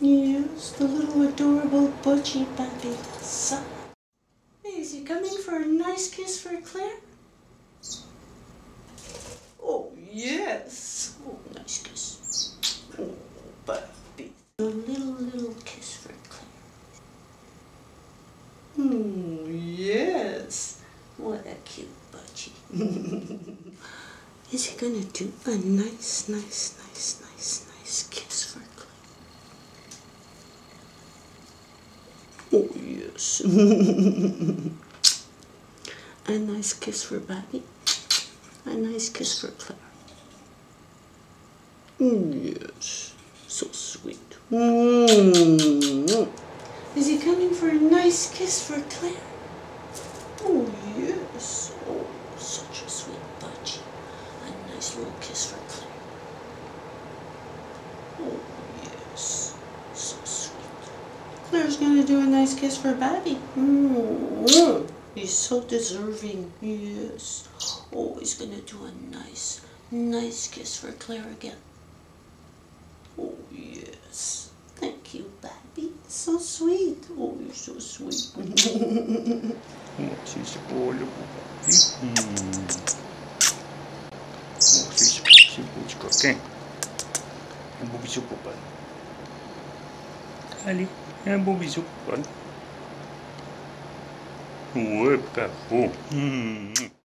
Yes, the little adorable Budgie Babi. So, is he coming for a nice kiss for Claire? Oh, yes. Oh, nice kiss. Oh, Babi. A little kiss for Claire. Oh, yes. What a cute Budgie. Is he gonna do a nice kiss for Claire? Oh, yes. A nice kiss for Babi. A nice kiss for Claire. Oh, yes. So sweet. Is he coming for a nice kiss for Claire? Oh, yes. Oh, such a sweet Budgie. A nice little kiss for Claire. Oh, yes. So sweet. Claire's gonna do a nice kiss for Babi. He's so deserving. Yes. Oh, he's gonna do a nice kiss for Claire again. Oh, yes. Thank you, Babi. So sweet. Oh, you're so sweet. Olha, Buzico, quem? É Buzico, ali, é Buzico, olha. Ué, capô.